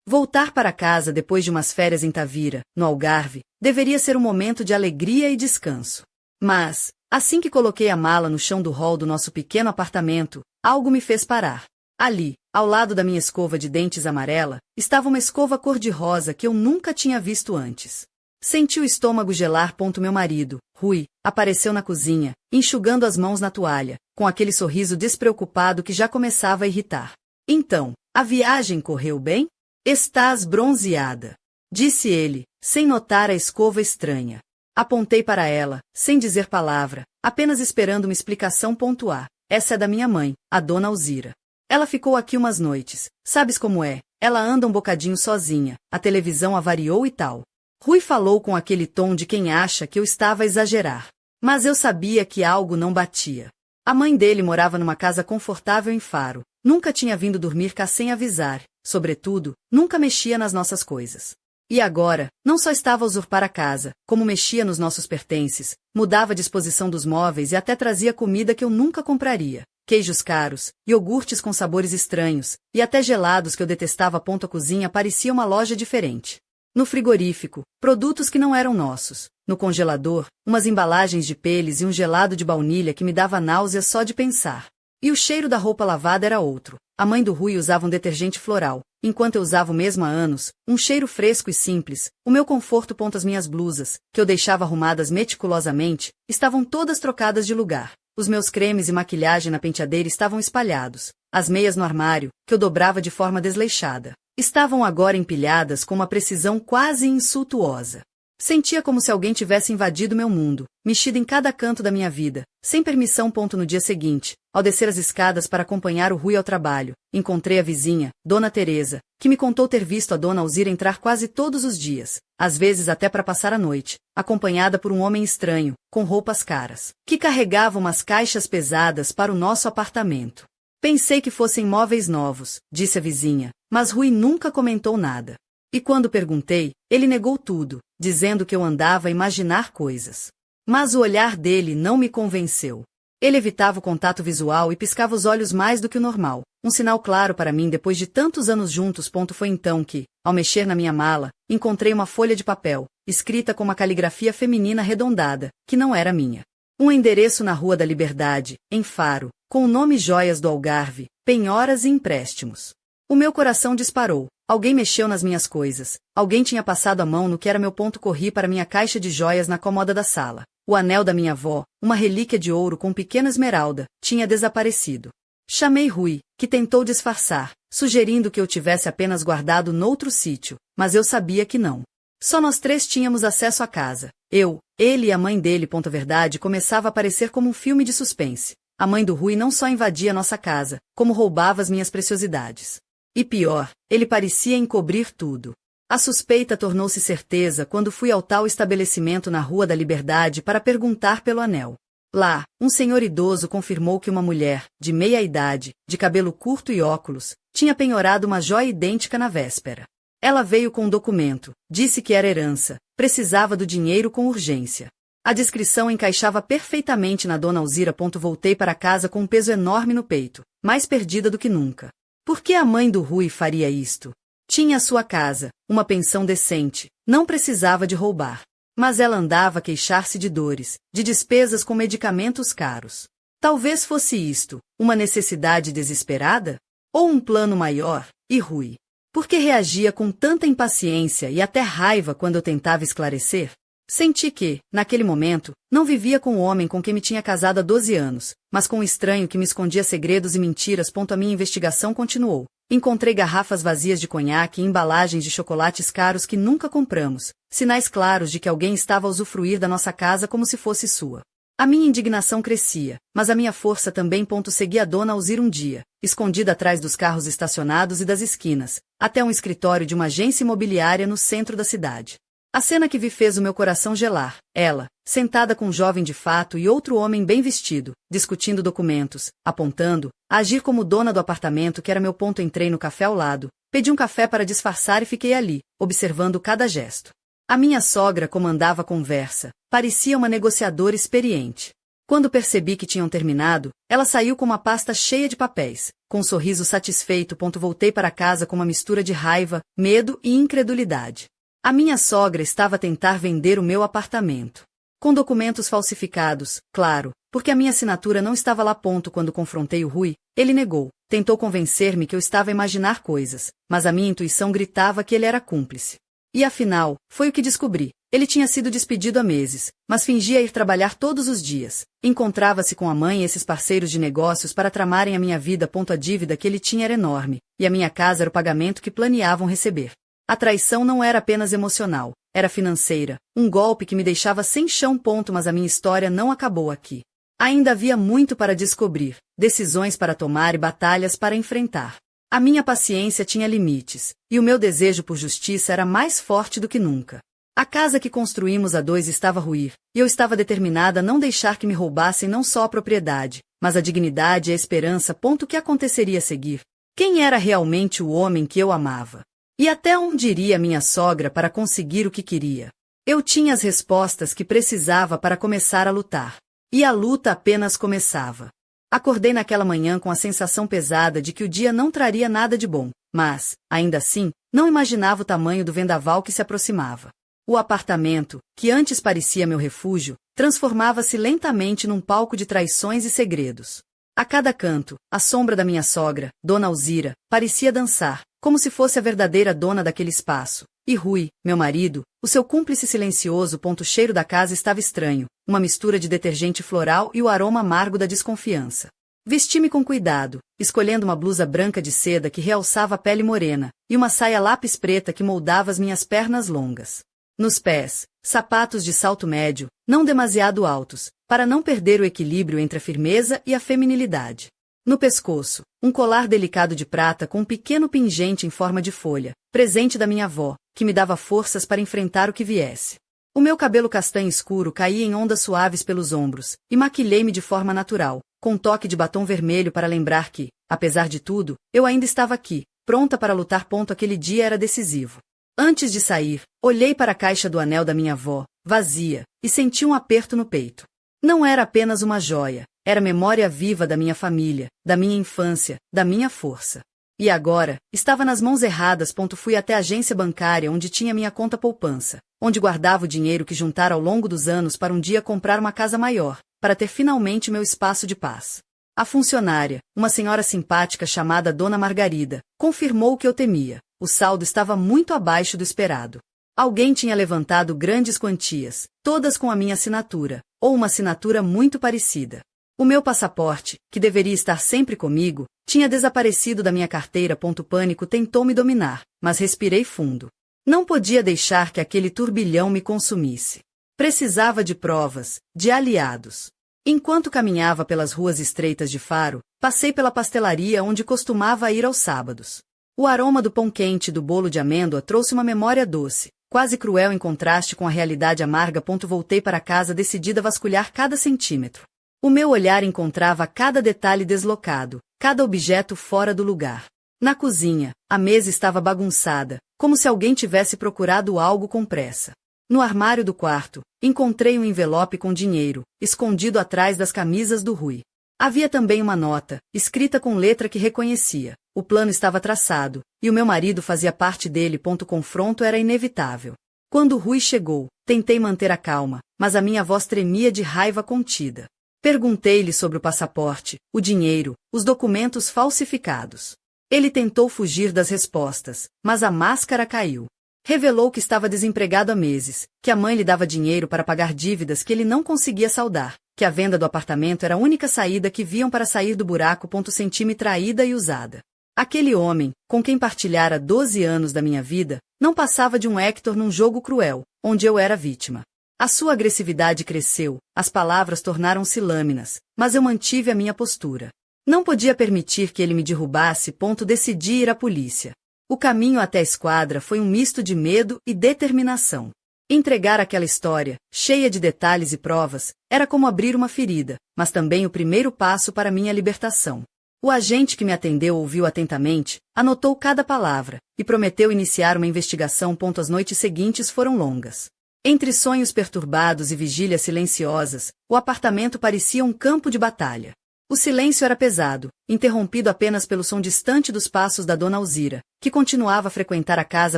Voltar para casa depois de umas férias em Tavira, no Algarve, deveria ser um momento de alegria e descanso. Mas, assim que coloquei a mala no chão do hall do nosso pequeno apartamento, algo me fez parar. Ali, ao lado da minha escova de dentes amarela, estava uma escova cor-de-rosa que eu nunca tinha visto antes. Senti o estômago gelar. Meu marido, Rui, apareceu na cozinha, enxugando as mãos na toalha, com aquele sorriso despreocupado que já começava a irritar. Então, a viagem correu bem? Estás bronzeada, disse ele, sem notar a escova estranha. Apontei para ela, sem dizer palavra, apenas esperando uma explicação pontuar. Essa é da minha mãe, a dona Alzira. Ela ficou aqui umas noites, sabes como é, ela anda um bocadinho sozinha, a televisão avariou e tal. Rui falou com aquele tom de quem acha que eu estava a exagerar. Mas eu sabia que algo não batia. A mãe dele morava numa casa confortável em Faro, nunca tinha vindo dormir cá sem avisar, sobretudo, nunca mexia nas nossas coisas. E agora, não só estava a usurpar a casa, como mexia nos nossos pertences, mudava a disposição dos móveis e até trazia comida que eu nunca compraria. Queijos caros, iogurtes com sabores estranhos, e até gelados que eu detestava. A cozinha parecia uma loja diferente. No frigorífico, produtos que não eram nossos. No congelador, umas embalagens de peles e um gelado de baunilha que me dava náuseas só de pensar. E o cheiro da roupa lavada era outro. A mãe do Rui usava um detergente floral, enquanto eu usava o mesmo há anos, um cheiro fresco e simples. O meu conforto. As minhas blusas, que eu deixava arrumadas meticulosamente, estavam todas trocadas de lugar. Os meus cremes e maquilhagem na penteadeira estavam espalhados. As meias no armário, que eu dobrava de forma desleixada, estavam agora empilhadas com uma precisão quase insultuosa. Sentia como se alguém tivesse invadido meu mundo, mexido em cada canto da minha vida, sem permissão. No dia seguinte, ao descer as escadas para acompanhar o Rui ao trabalho, encontrei a vizinha, Dona Teresa, que me contou ter visto a Dona Alzira entrar quase todos os dias, às vezes até para passar a noite, acompanhada por um homem estranho, com roupas caras, que carregava umas caixas pesadas para o nosso apartamento. Pensei que fossem móveis novos, disse a vizinha, mas Rui nunca comentou nada. E quando perguntei, ele negou tudo, dizendo que eu andava a imaginar coisas. Mas o olhar dele não me convenceu. Ele evitava o contato visual e piscava os olhos mais do que o normal, um sinal claro para mim depois de tantos anos juntos. Foi então que, ao mexer na minha mala, encontrei uma folha de papel, escrita com uma caligrafia feminina arredondada, que não era minha. Um endereço na Rua da Liberdade, em Faro, com o nome Joias do Algarve, penhoras e empréstimos. O meu coração disparou. Alguém mexeu nas minhas coisas. Alguém tinha passado a mão no que era meu. Corri para minha caixa de joias na cômoda da sala. O anel da minha avó, uma relíquia de ouro com pequena esmeralda, tinha desaparecido. Chamei Rui, que tentou disfarçar, sugerindo que eu tivesse apenas guardado noutro sítio, mas eu sabia que não. Só nós três tínhamos acesso à casa. Eu, ele e a mãe dele. A verdade começava a parecer como um filme de suspense. A mãe do Rui não só invadia nossa casa, como roubava as minhas preciosidades. E pior, ele parecia encobrir tudo. A suspeita tornou-se certeza quando fui ao tal estabelecimento na Rua da Liberdade para perguntar pelo anel. Lá, um senhor idoso confirmou que uma mulher, de meia idade, de cabelo curto e óculos, tinha penhorado uma joia idêntica na véspera. Ela veio com um documento, disse que era herança, precisava do dinheiro com urgência. A descrição encaixava perfeitamente na Dona Alzira. Voltei para casa com um peso enorme no peito, mais perdida do que nunca. Por que a mãe do Rui faria isto? Tinha a sua casa, uma pensão decente, não precisava de roubar. Mas ela andava a queixar-se de dores, de despesas com medicamentos caros. Talvez fosse isto, uma necessidade desesperada? Ou um plano maior? E Rui? Por que reagia com tanta impaciência e até raiva quando eu tentava esclarecer? Senti que, naquele momento, não vivia com o homem com quem me tinha casado há 12 anos, mas com um estranho que me escondia segredos e mentiras. A minha investigação continuou. Encontrei garrafas vazias de conhaque e embalagens de chocolates caros que nunca compramos, sinais claros de que alguém estava a usufruir da nossa casa como se fosse sua. A minha indignação crescia, mas a minha força também. Segui a Dona Alzira um dia, escondida atrás dos carros estacionados e das esquinas, até um escritório de uma agência imobiliária no centro da cidade. A cena que vi fez o meu coração gelar. Ela, sentada com um jovem de fato e outro homem bem vestido, discutindo documentos, apontando, a agir como dona do apartamento que era meu. Entrei no café ao lado, pedi um café para disfarçar e fiquei ali, observando cada gesto. A minha sogra comandava a conversa, parecia uma negociadora experiente. Quando percebi que tinham terminado, ela saiu com uma pasta cheia de papéis. Com um sorriso satisfeito, voltei para casa com uma mistura de raiva, medo e incredulidade. A minha sogra estava a tentar vender o meu apartamento. Com documentos falsificados, claro, porque a minha assinatura não estava lá. Quando confrontei o Rui, ele negou. Tentou convencer-me que eu estava a imaginar coisas, mas a minha intuição gritava que ele era cúmplice. E afinal, foi o que descobri. Ele tinha sido despedido há meses, mas fingia ir trabalhar todos os dias. Encontrava-se com a mãe e esses parceiros de negócios para tramarem a minha vida. A dívida que ele tinha era enorme, e a minha casa era o pagamento que planeavam receber. A traição não era apenas emocional, era financeira, um golpe que me deixava sem chão. Mas a minha história não acabou aqui. Ainda havia muito para descobrir, decisões para tomar e batalhas para enfrentar. A minha paciência tinha limites, e o meu desejo por justiça era mais forte do que nunca. A casa que construímos a dois estava a ruir, e eu estava determinada a não deixar que me roubassem não só a propriedade, mas a dignidade e a esperança. O que aconteceria a seguir? Quem era realmente o homem que eu amava? E até onde iria minha sogra para conseguir o que queria? Eu tinha as respostas que precisava para começar a lutar. E a luta apenas começava. Acordei naquela manhã com a sensação pesada de que o dia não traria nada de bom, mas, ainda assim, não imaginava o tamanho do vendaval que se aproximava. O apartamento, que antes parecia meu refúgio, transformava-se lentamente num palco de traições e segredos. A cada canto, a sombra da minha sogra, Dona Alzira, parecia dançar, como se fosse a verdadeira dona daquele espaço. E Rui, meu marido, o seu cúmplice silencioso. O cheiro da casa estava estranho, uma mistura de detergente floral e o aroma amargo da desconfiança. Vesti-me com cuidado, escolhendo uma blusa branca de seda que realçava a pele morena, e uma saia lápis preta que moldava as minhas pernas longas. Nos pés, sapatos de salto médio, não demasiado altos, para não perder o equilíbrio entre a firmeza e a feminilidade. No pescoço, um colar delicado de prata com um pequeno pingente em forma de folha, presente da minha avó, que me dava forças para enfrentar o que viesse. O meu cabelo castanho escuro caía em ondas suaves pelos ombros, e maquilhei-me de forma natural, com um toque de batom vermelho para lembrar que, apesar de tudo, eu ainda estava aqui, pronta para lutar. Aquele dia era decisivo. Antes de sair, olhei para a caixa do anel da minha avó, vazia, e senti um aperto no peito. Não era apenas uma joia, era memória viva da minha família, da minha infância, da minha força. E agora, estava nas mãos erradas. Fui até a agência bancária onde tinha minha conta poupança, onde guardava o dinheiro que juntara ao longo dos anos para um dia comprar uma casa maior, para ter finalmente meu espaço de paz. A funcionária, uma senhora simpática chamada Dona Margarida, confirmou o que eu temia. O saldo estava muito abaixo do esperado. Alguém tinha levantado grandes quantias, todas com a minha assinatura, ou uma assinatura muito parecida. O meu passaporte, que deveria estar sempre comigo, tinha desaparecido da minha carteira. Pânico tentou me dominar, mas respirei fundo. Não podia deixar que aquele turbilhão me consumisse. Precisava de provas, de aliados. Enquanto caminhava pelas ruas estreitas de Faro, passei pela pastelaria onde costumava ir aos sábados. O aroma do pão quente e do bolo de amêndoa trouxe uma memória doce, quase cruel em contraste com a realidade amarga. Voltei para casa decidida a vasculhar cada centímetro. O meu olhar encontrava cada detalhe deslocado, cada objeto fora do lugar. Na cozinha, a mesa estava bagunçada, como se alguém tivesse procurado algo com pressa. No armário do quarto, encontrei um envelope com dinheiro, escondido atrás das camisas do Rui. Havia também uma nota, escrita com letra que reconhecia. O plano estava traçado, e o meu marido fazia parte dele. O confronto era inevitável. Quando Rui chegou, tentei manter a calma, mas a minha voz tremia de raiva contida. Perguntei-lhe sobre o passaporte, o dinheiro, os documentos falsificados. Ele tentou fugir das respostas, mas a máscara caiu. Revelou que estava desempregado há meses, que a mãe lhe dava dinheiro para pagar dívidas que ele não conseguia saldar, que a venda do apartamento era a única saída que viam para sair do buraco. Senti-me traída e usada. Aquele homem, com quem partilhara 12 anos da minha vida, não passava de um Hector num jogo cruel, onde eu era vítima. A sua agressividade cresceu, as palavras tornaram-se lâminas, mas eu mantive a minha postura. Não podia permitir que ele me derrubasse. Decidi ir à polícia. O caminho até a esquadra foi um misto de medo e determinação. Entregar aquela história, cheia de detalhes e provas, era como abrir uma ferida, mas também o primeiro passo para minha libertação. O agente que me atendeu ouviu atentamente, anotou cada palavra, e prometeu iniciar uma investigação. As noites seguintes foram longas. Entre sonhos perturbados e vigílias silenciosas, o apartamento parecia um campo de batalha. O silêncio era pesado, interrompido apenas pelo som distante dos passos da dona Alzira, que continuava a frequentar a casa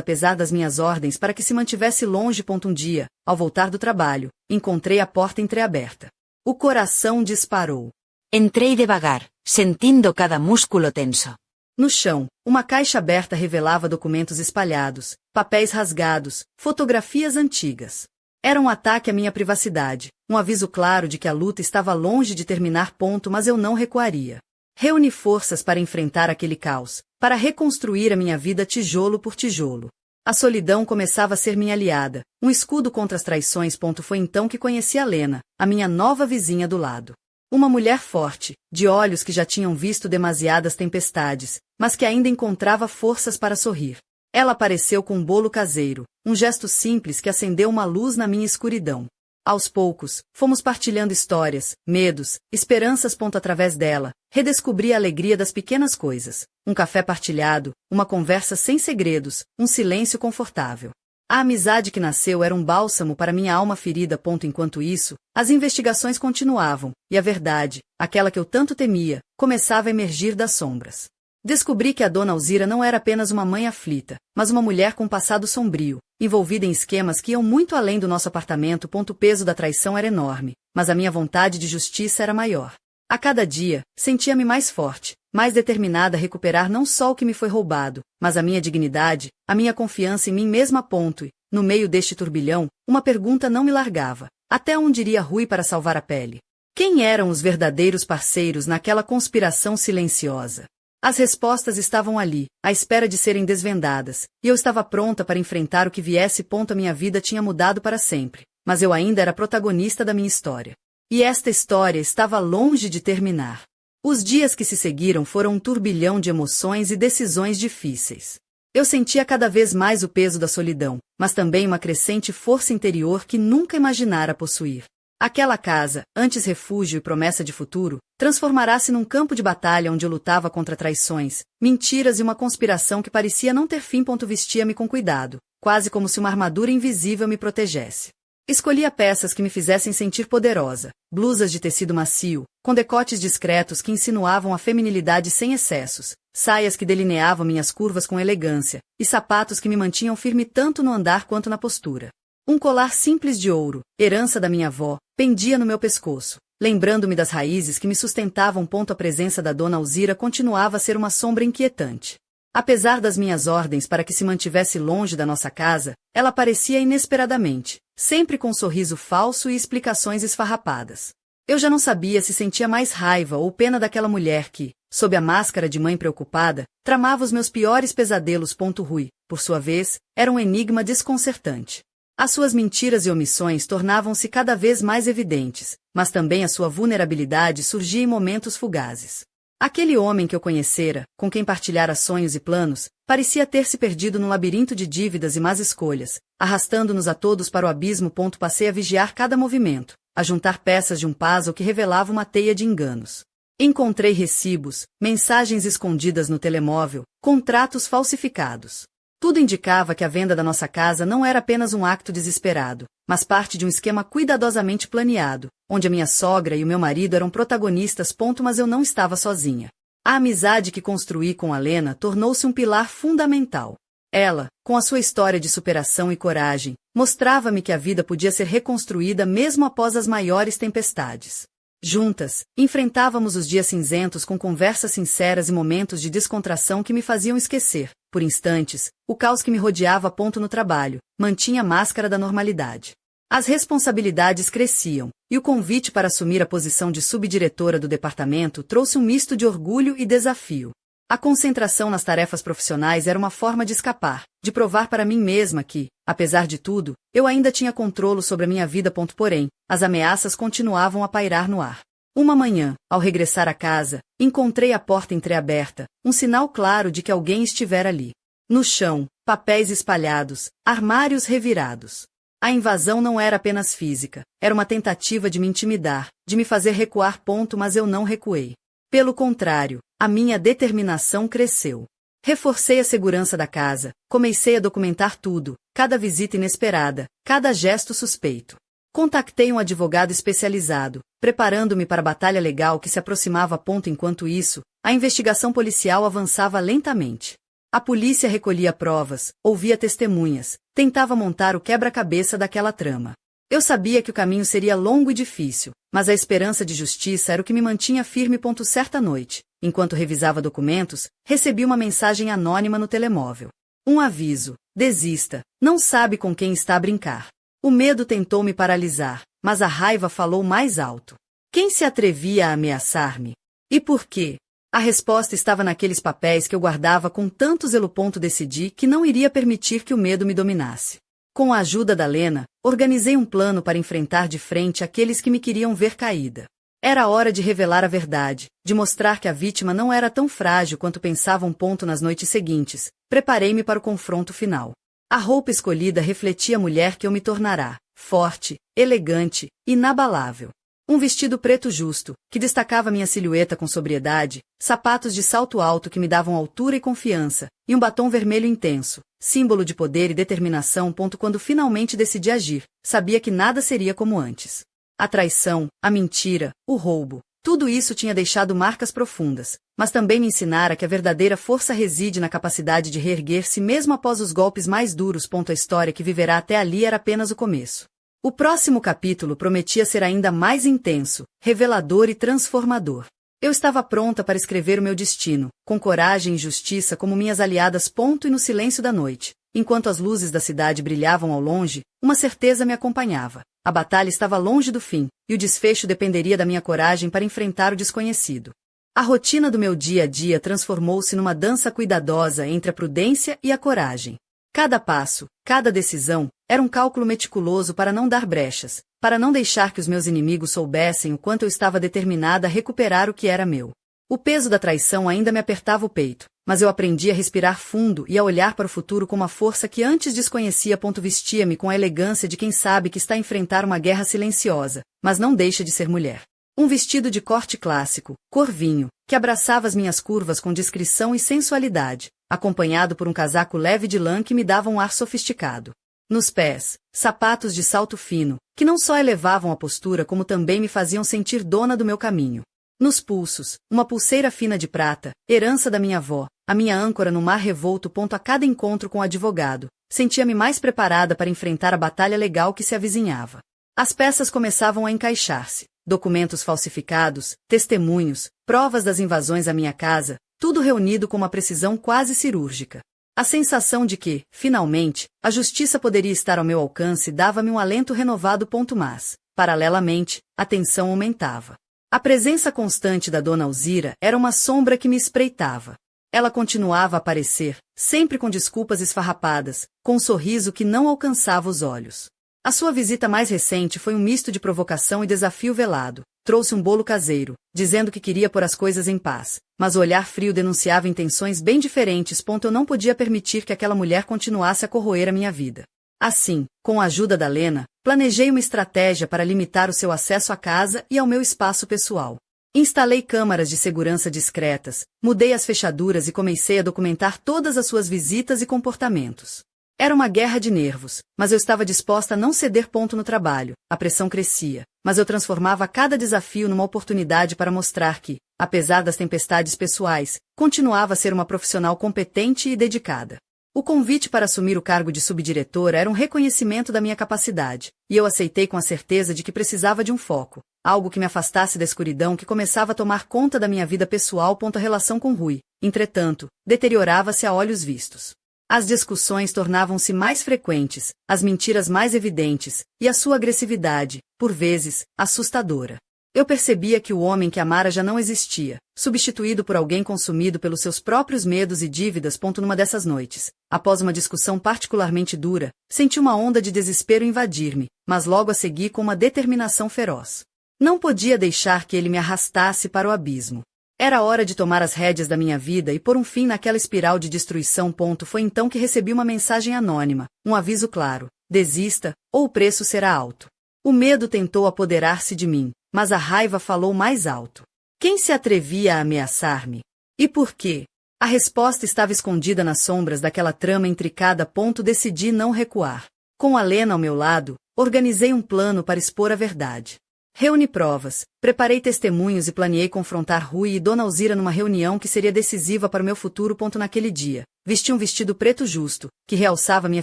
apesar das minhas ordens para que se mantivesse longe. Um dia, ao voltar do trabalho, encontrei a porta entreaberta. O coração disparou. Entrei devagar, sentindo cada músculo tenso. No chão, uma caixa aberta revelava documentos espalhados, papéis rasgados, fotografias antigas. Era um ataque à minha privacidade, um aviso claro de que a luta estava longe de terminar. Mas eu não recuaria. Reuni forças para enfrentar aquele caos, para reconstruir a minha vida tijolo por tijolo. A solidão começava a ser minha aliada, um escudo contra as traições. Foi então que conheci a Lena, a minha nova vizinha do lado. Uma mulher forte, de olhos que já tinham visto demasiadas tempestades, mas que ainda encontrava forças para sorrir. Ela apareceu com um bolo caseiro, um gesto simples que acendeu uma luz na minha escuridão. Aos poucos, fomos partilhando histórias, medos, esperanças. Através dela, redescobri a alegria das pequenas coisas. Um café partilhado, uma conversa sem segredos, um silêncio confortável. A amizade que nasceu era um bálsamo para minha alma ferida. Enquanto isso, as investigações continuavam, e a verdade, aquela que eu tanto temia, começava a emergir das sombras. Descobri que a dona Alzira não era apenas uma mãe aflita, mas uma mulher com passado sombrio, envolvida em esquemas que iam muito além do nosso apartamento. O peso da traição era enorme, mas a minha vontade de justiça era maior. A cada dia, sentia-me mais forte, mais determinada a recuperar não só o que me foi roubado, mas a minha dignidade, a minha confiança em mim mesma. E, no meio deste turbilhão, uma pergunta não me largava. Até onde iria Rui para salvar a pele? Quem eram os verdadeiros parceiros naquela conspiração silenciosa? As respostas estavam ali, à espera de serem desvendadas, e eu estava pronta para enfrentar o que viesse. A minha vida tinha mudado para sempre, mas eu ainda era protagonista da minha história. E esta história estava longe de terminar. Os dias que se seguiram foram um turbilhão de emoções e decisões difíceis. Eu sentia cada vez mais o peso da solidão, mas também uma crescente força interior que nunca imaginara possuir. Aquela casa, antes refúgio e promessa de futuro, transformará-se num campo de batalha onde eu lutava contra traições, mentiras e uma conspiração que parecia não ter fim. Vestia-me com cuidado, quase como se uma armadura invisível me protegesse. Escolhia peças que me fizessem sentir poderosa, blusas de tecido macio, com decotes discretos que insinuavam a feminilidade sem excessos, saias que delineavam minhas curvas com elegância, e sapatos que me mantinham firme tanto no andar quanto na postura. Um colar simples de ouro, herança da minha avó, pendia no meu pescoço, lembrando-me das raízes que me sustentavam. A presença da dona Alzira continuava a ser uma sombra inquietante. Apesar das minhas ordens para que se mantivesse longe da nossa casa, ela aparecia inesperadamente, sempre com um sorriso falso e explicações esfarrapadas. Eu já não sabia se sentia mais raiva ou pena daquela mulher que, sob a máscara de mãe preocupada, tramava os meus piores pesadelos. Rui, por sua vez, era um enigma desconcertante. As suas mentiras e omissões tornavam-se cada vez mais evidentes, mas também a sua vulnerabilidade surgia em momentos fugazes. Aquele homem que eu conhecera, com quem partilhara sonhos e planos, parecia ter se perdido num labirinto de dívidas e más escolhas, arrastando-nos a todos para o abismo. Passei a vigiar cada movimento, a juntar peças de um puzzle que revelava uma teia de enganos. Encontrei recibos, mensagens escondidas no telemóvel, contratos falsificados. Tudo indicava que a venda da nossa casa não era apenas um acto desesperado, mas parte de um esquema cuidadosamente planeado, onde a minha sogra e o meu marido eram protagonistas. Mas eu não estava sozinha. A amizade que construí com a Lena tornou-se um pilar fundamental. Ela, com a sua história de superação e coragem, mostrava-me que a vida podia ser reconstruída mesmo após as maiores tempestades. Juntas, enfrentávamos os dias cinzentos com conversas sinceras e momentos de descontração que me faziam esquecer, por instantes, o caos que me rodeava. No trabalho, mantinha a máscara da normalidade. As responsabilidades cresciam, e o convite para assumir a posição de subdiretora do departamento trouxe um misto de orgulho e desafio. A concentração nas tarefas profissionais era uma forma de escapar, de provar para mim mesma que, apesar de tudo, eu ainda tinha controle sobre a minha vida. Porém, as ameaças continuavam a pairar no ar. Uma manhã, ao regressar à casa, encontrei a porta entreaberta, um sinal claro de que alguém estivera ali. No chão, papéis espalhados, armários revirados. A invasão não era apenas física, era uma tentativa de me intimidar, de me fazer recuar. Mas eu não recuei. Pelo contrário, a minha determinação cresceu. Reforcei a segurança da casa, comecei a documentar tudo, cada visita inesperada, cada gesto suspeito. Contactei um advogado especializado, preparando-me para a batalha legal que se aproximava. Enquanto isso, a investigação policial avançava lentamente. A polícia recolhia provas, ouvia testemunhas, tentava montar o quebra-cabeça daquela trama. Eu sabia que o caminho seria longo e difícil, mas a esperança de justiça era o que me mantinha firme. Certa noite, enquanto revisava documentos, recebi uma mensagem anônima no telemóvel. Um aviso: desista, não sabe com quem está a brincar. O medo tentou me paralisar, mas a raiva falou mais alto. Quem se atrevia a ameaçar-me? E por quê? A resposta estava naqueles papéis que eu guardava com tanto zelo. Decidi que não iria permitir que o medo me dominasse. Com a ajuda da Lena, organizei um plano para enfrentar de frente aqueles que me queriam ver caída. Era hora de revelar a verdade, de mostrar que a vítima não era tão frágil quanto pensavam. Nas noites seguintes, preparei-me para o confronto final. A roupa escolhida refletia a mulher que eu me tornará: forte, elegante, inabalável. Um vestido preto justo, que destacava minha silhueta com sobriedade, sapatos de salto alto que me davam altura e confiança, e um batom vermelho intenso, símbolo de poder e determinação. Quando finalmente decidi agir, sabia que nada seria como antes. A traição, a mentira, o roubo, tudo isso tinha deixado marcas profundas, mas também me ensinara que a verdadeira força reside na capacidade de reerguer-se mesmo após os golpes mais duros. A história que viverá até ali era apenas o começo. O próximo capítulo prometia ser ainda mais intenso, revelador e transformador. Eu estava pronta para escrever o meu destino, com coragem e justiça como minhas aliadas. E no silêncio da noite, enquanto as luzes da cidade brilhavam ao longe, uma certeza me acompanhava. A batalha estava longe do fim, e o desfecho dependeria da minha coragem para enfrentar o desconhecido. A rotina do meu dia a dia transformou-se numa dança cuidadosa entre a prudência e a coragem. Cada passo, cada decisão, era um cálculo meticuloso para não dar brechas, para não deixar que os meus inimigos soubessem o quanto eu estava determinada a recuperar o que era meu. O peso da traição ainda me apertava o peito, mas eu aprendi a respirar fundo e a olhar para o futuro com uma força que antes desconhecia. Vestia-me com a elegância de quem sabe que está a enfrentar uma guerra silenciosa, mas não deixa de ser mulher. Um vestido de corte clássico, cor vinho, que abraçava as minhas curvas com discrição e sensualidade, acompanhado por um casaco leve de lã que me dava um ar sofisticado. Nos pés, sapatos de salto fino, que não só elevavam a postura como também me faziam sentir dona do meu caminho. Nos pulsos, uma pulseira fina de prata, herança da minha avó, a minha âncora no mar revolto. A cada encontro com o advogado, sentia-me mais preparada para enfrentar a batalha legal que se avizinhava. As peças começavam a encaixar-se. Documentos falsificados, testemunhos, provas das invasões à minha casa, tudo reunido com uma precisão quase cirúrgica. A sensação de que, finalmente, a justiça poderia estar ao meu alcance dava-me um alento renovado. Mas, paralelamente, a tensão aumentava. A presença constante da dona Alzira era uma sombra que me espreitava. Ela continuava a aparecer, sempre com desculpas esfarrapadas, com um sorriso que não alcançava os olhos. A sua visita mais recente foi um misto de provocação e desafio velado. Trouxe um bolo caseiro, dizendo que queria pôr as coisas em paz, mas o olhar frio denunciava intenções bem diferentes. Eu não podia permitir que aquela mulher continuasse a corroer a minha vida. Assim, com a ajuda da Lena, planejei uma estratégia para limitar o seu acesso à casa e ao meu espaço pessoal. Instalei câmaras de segurança discretas, mudei as fechaduras e comecei a documentar todas as suas visitas e comportamentos. Era uma guerra de nervos, mas eu estava disposta a não ceder. No trabalho, a pressão crescia, mas eu transformava cada desafio numa oportunidade para mostrar que, apesar das tempestades pessoais, continuava a ser uma profissional competente e dedicada. O convite para assumir o cargo de subdiretora era um reconhecimento da minha capacidade, e eu aceitei com a certeza de que precisava de um foco, algo que me afastasse da escuridão que começava a tomar conta da minha vida pessoal. A relação com Rui, entretanto, deteriorava-se a olhos vistos. As discussões tornavam-se mais frequentes, as mentiras mais evidentes, e a sua agressividade, por vezes, assustadora. Eu percebia que o homem que amara já não existia, substituído por alguém consumido pelos seus próprios medos e dívidas. Numa dessas noites, após uma discussão particularmente dura, senti uma onda de desespero invadir-me, mas logo a segui com uma determinação feroz. Não podia deixar que ele me arrastasse para o abismo. Era hora de tomar as rédeas da minha vida e pôr um fim naquela espiral de destruição. Foi então que recebi uma mensagem anônima, um aviso claro: desista, ou o preço será alto. O medo tentou apoderar-se de mim, mas a raiva falou mais alto. Quem se atrevia a ameaçar-me? E por quê? A resposta estava escondida nas sombras daquela trama intricada. Decidi não recuar. Com a Lena ao meu lado, organizei um plano para expor a verdade. Reuni provas, preparei testemunhos e planeei confrontar Rui e Dona Alzira numa reunião que seria decisiva para o meu futuro. Naquele dia, vesti um vestido preto justo, que realçava minha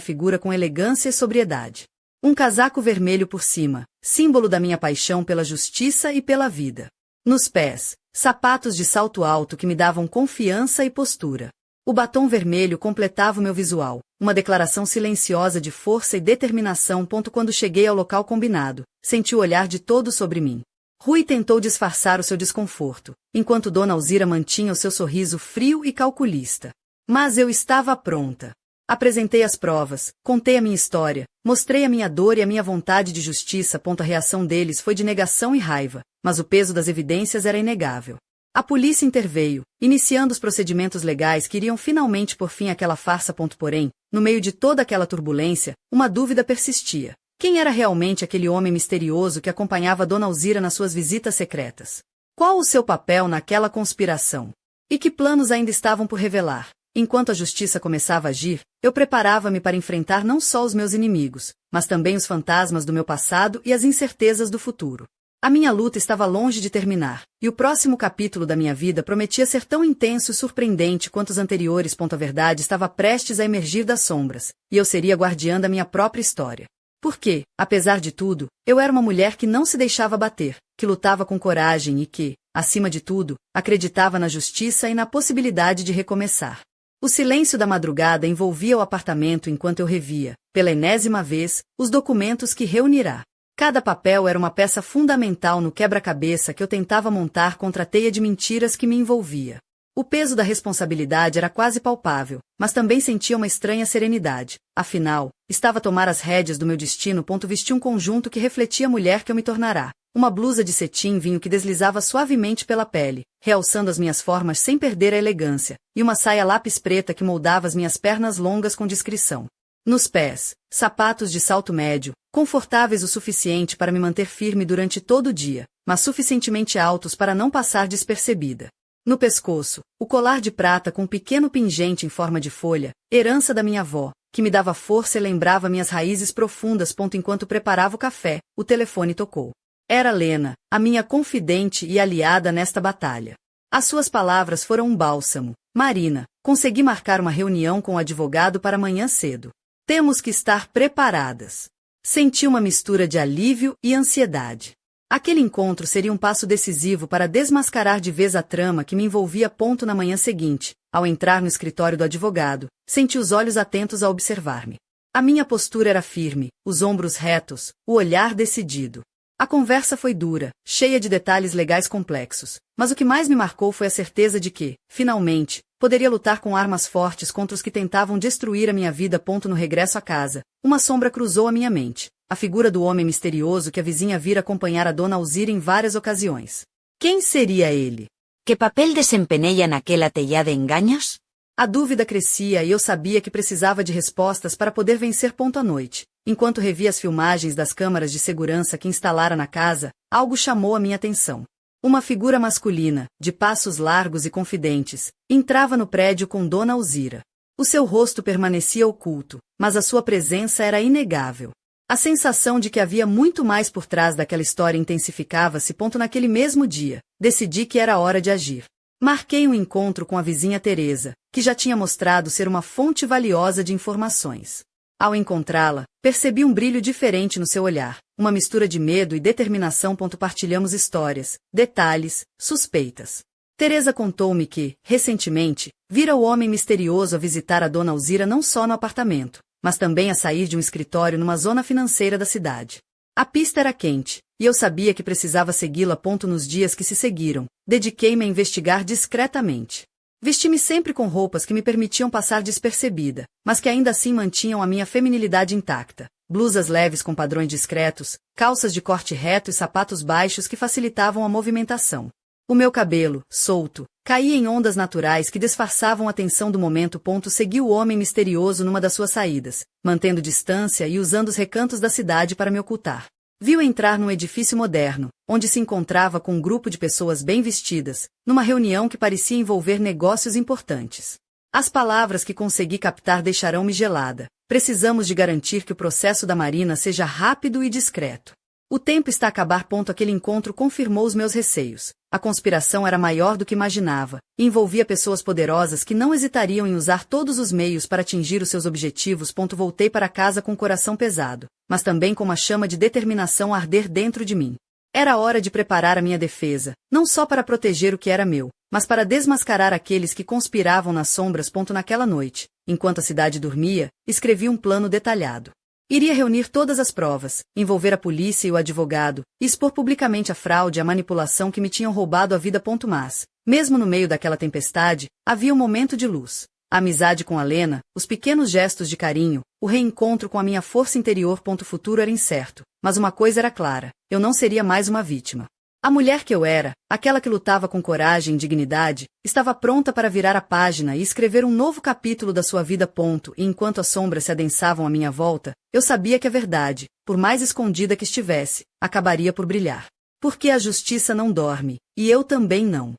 figura com elegância e sobriedade. Um casaco vermelho por cima, símbolo da minha paixão pela justiça e pela vida. Nos pés, sapatos de salto alto que me davam confiança e postura. O batom vermelho completava o meu visual, uma declaração silenciosa de força e determinação. Quando cheguei ao local combinado, senti o olhar de todos sobre mim. Rui tentou disfarçar o seu desconforto, enquanto Dona Alzira mantinha o seu sorriso frio e calculista. Mas eu estava pronta. Apresentei as provas, contei a minha história, mostrei a minha dor e a minha vontade de justiça. A reação deles foi de negação e raiva, mas o peso das evidências era inegável. A polícia interveio, iniciando os procedimentos legais que iriam finalmente pôr fim àquela farsa. Porém, no meio de toda aquela turbulência, uma dúvida persistia. Quem era realmente aquele homem misterioso que acompanhava Dona Alzira nas suas visitas secretas? Qual o seu papel naquela conspiração? E que planos ainda estavam por revelar? Enquanto a justiça começava a agir, eu preparava-me para enfrentar não só os meus inimigos, mas também os fantasmas do meu passado e as incertezas do futuro. A minha luta estava longe de terminar, e o próximo capítulo da minha vida prometia ser tão intenso e surpreendente quanto os anteriores. A verdade estava prestes a emergir das sombras, e eu seria guardiã da minha própria história. Porque, apesar de tudo, eu era uma mulher que não se deixava bater, que lutava com coragem e que, acima de tudo, acreditava na justiça e na possibilidade de recomeçar. O silêncio da madrugada envolvia o apartamento enquanto eu revia, pela enésima vez, os documentos que reunirá. Cada papel era uma peça fundamental no quebra-cabeça que eu tentava montar contra a teia de mentiras que me envolvia. O peso da responsabilidade era quase palpável, mas também sentia uma estranha serenidade. Afinal, estava a tomar as rédeas do meu destino. Vesti um conjunto que refletia a mulher que eu me tornará. Uma blusa de cetim vinho que deslizava suavemente pela pele, realçando as minhas formas sem perder a elegância, e uma saia lápis preta que moldava as minhas pernas longas com discrição. Nos pés, sapatos de salto médio, confortáveis o suficiente para me manter firme durante todo o dia, mas suficientemente altos para não passar despercebida. No pescoço, o colar de prata com um pequeno pingente em forma de folha, herança da minha avó, que me dava força e lembrava minhas raízes profundas. Enquanto preparava o café, o telefone tocou. Era Lena, a minha confidente e aliada nesta batalha. As suas palavras foram um bálsamo. Marina, consegui marcar uma reunião com o advogado para amanhã cedo. Temos que estar preparadas. Senti uma mistura de alívio e ansiedade. Aquele encontro seria um passo decisivo para desmascarar de vez a trama que me envolvia. Na manhã seguinte, ao entrar no escritório do advogado, senti os olhos atentos a observar-me. A minha postura era firme, os ombros retos, o olhar decidido. A conversa foi dura, cheia de detalhes legais complexos, mas o que mais me marcou foi a certeza de que, finalmente, poderia lutar com armas fortes contra os que tentavam destruir a minha vida. No regresso a casa, uma sombra cruzou a minha mente, a figura do homem misterioso que a vizinha vira acompanhar a Dona Alzira em várias ocasiões. Quem seria ele? Que papel desempenha naquela teia de engaños? A dúvida crescia e eu sabia que precisava de respostas para poder vencer. À noite, enquanto revia as filmagens das câmaras de segurança que instalara na casa, algo chamou a minha atenção. Uma figura masculina, de passos largos e confidentes, entrava no prédio com Dona Alzira. O seu rosto permanecia oculto, mas a sua presença era inegável. A sensação de que havia muito mais por trás daquela história intensificava-se. Naquele mesmo dia, decidi que era hora de agir. Marquei um encontro com a vizinha Teresa, que já tinha mostrado ser uma fonte valiosa de informações. Ao encontrá-la, percebi um brilho diferente no seu olhar, uma mistura de medo e determinação. Partilhamos histórias, detalhes, suspeitas. Teresa contou-me que, recentemente, vira o homem misterioso a visitar a Dona Alzira não só no apartamento, mas também a sair de um escritório numa zona financeira da cidade. A pista era quente, e eu sabia que precisava segui-la. Nos dias que se seguiram, dediquei-me a investigar discretamente. Vesti-me sempre com roupas que me permitiam passar despercebida, mas que ainda assim mantinham a minha feminilidade intacta. Blusas leves com padrões discretos, calças de corte reto e sapatos baixos que facilitavam a movimentação. O meu cabelo, solto, caía em ondas naturais que disfarçavam a tensão do momento. Segui o homem misterioso numa das suas saídas, mantendo distância e usando os recantos da cidade para me ocultar. Viu entrar num edifício moderno, onde se encontrava com um grupo de pessoas bem vestidas, numa reunião que parecia envolver negócios importantes. As palavras que consegui captar deixarão-me gelada. Precisamos de garantir que o processo da Marina seja rápido e discreto. O tempo está a acabar. Aquele encontro confirmou os meus receios. A conspiração era maior do que imaginava, e envolvia pessoas poderosas que não hesitariam em usar todos os meios para atingir os seus objetivos. Voltei para casa com o coração pesado, mas também com uma chama de determinação a arder dentro de mim. Era hora de preparar a minha defesa, não só para proteger o que era meu, mas para desmascarar aqueles que conspiravam nas sombras. Naquela noite, enquanto a cidade dormia, escrevi um plano detalhado. Iria reunir todas as provas, envolver a polícia e o advogado, e expor publicamente a fraude e a manipulação que me tinham roubado a vida. Mas, mesmo no meio daquela tempestade, havia um momento de luz. A amizade com Alena, os pequenos gestos de carinho, o reencontro com a minha força interior. O futuro era incerto, mas uma coisa era clara: eu não seria mais uma vítima. A mulher que eu era, aquela que lutava com coragem e dignidade, estava pronta para virar a página e escrever um novo capítulo da sua vida. E enquanto as sombras se adensavam à minha volta, eu sabia que a verdade, por mais escondida que estivesse, acabaria por brilhar. Porque a justiça não dorme, e eu também não.